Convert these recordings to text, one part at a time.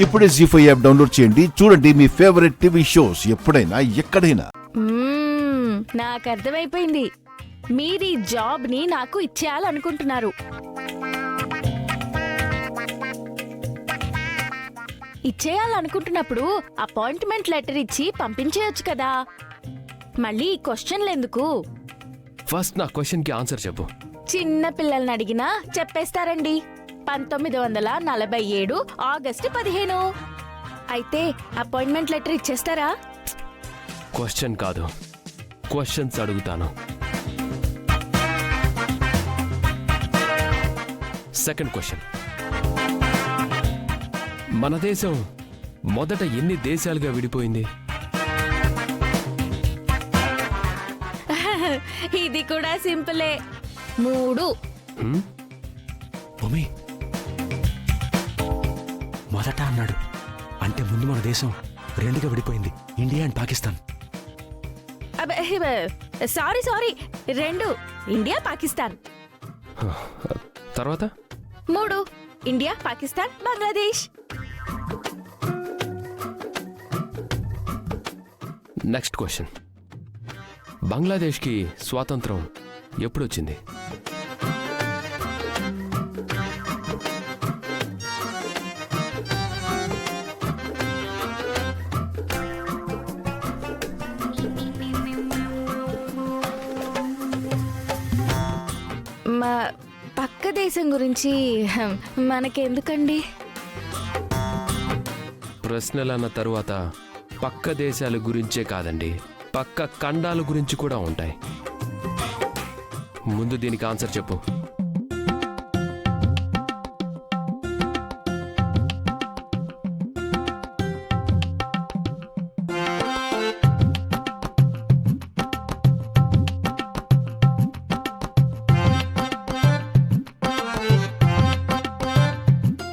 ఇప్పుడే జీ5 app download చేయండి. చూడండి మీ ఫేవరెట్ టీవీ షోస్ ఎప్పుడైనా ఎక్కడైనా. నాకు అర్థమైపోయింది. మీరీ జాబ్ ని నాకు ఇచ్చేయాలనుకుంటున్నారు. ఇచ్చేయాలనుకుంటున్నప్పుడు అపాయింట్మెంట్ లెటర్ ఇచ్చి పంపించేయొచ్చు కదా. మళ్ళీ ఈ క్వశ్చన్లు ఎందుకు? ఫస్ట్ నా క్వశ్చన్ కి ఆన్సర్ చెప్పు. చిన్న పిల్లల్ని అడిగినా చెప్పేస్తారండి. 1947 ఆగస్టు 15. అయితే అపాయింట్మెంట్ లెటర్ ఇచ్చేస్తారా? క్వశ్చన్ కాదు, క్వశ్చన్స్ అడుగుతాను. సెకండ్ క్వశ్చన్, మన దేశం మొదట ఎన్ని దేశాలుగా విడిపోయింది? ఇది కూడా సింపులే, 3. భూమి మొదట అన్నాడు అంటే ముందు మన దేశం 2గా విడిపోయింది, India and Pakistan. Sorry 2 India Pakistan. తర్వాత 3 India Pakistan Bangladesh. Next question, బంగ్లాదేశ్కి స్వాతంత్రం ఎప్పుడొచ్చింది? మా పక్క దేశం గురించి మనకెందుకండి? ప్రశ్నలన్న తరువాత పక్క దేశాల గురించే కాదండి, పక్క ఖండాల గురించి కూడా ఉంటాయి. ముందు దీనికి ఆన్సర్ చెప్పు.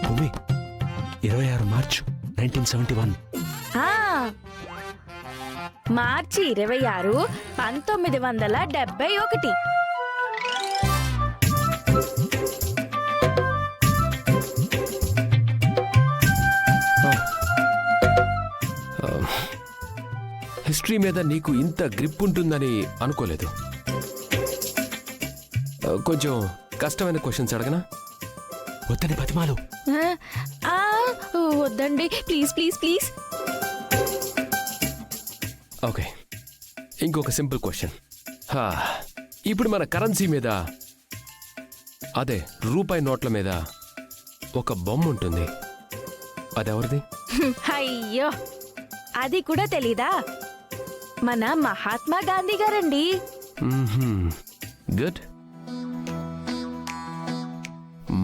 భూమి 26 మార్చ్ 1971. మార్చి 26, 1971. హిస్టరీ మీద నీకు ఇంత గ్రిప్ ఉంటుందని అనుకోలేదు. కొంచెం కష్టమైన క్వశ్చన్స్ అడగనా? వద్దని బతిమాలు. వద్దండి, ప్లీజ్. ఓకే, ఇంకొక సింపుల్ క్వశ్చన్. ఇప్పుడు మన కరెన్సీ మీద, అదే రూపాయి నోట్ల మీద ఒక బొమ్మ ఉంటుంది, అదెవరిది? అయ్యో, అది కూడా తెలీదా? మన మహాత్మా గాంధీ గారండి. గుడ్.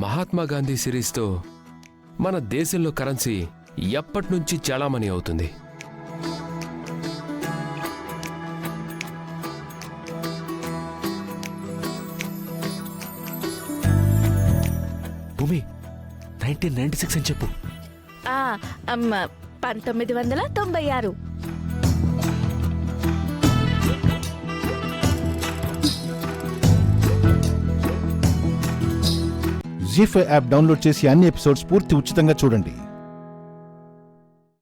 మహాత్మా గాంధీ సిరీస్తో మన దేశంలో కరెన్సీ ఎప్పటి నుంచి చలామణి అవుతుంది? భూమి 1996 అని చెప్పు. 1996. జీ5 యాప్ డౌన్లోడ్ చేసి అన్ని ఎపిసోడ్స్ పూర్తి ఉచితంగా చూడండి.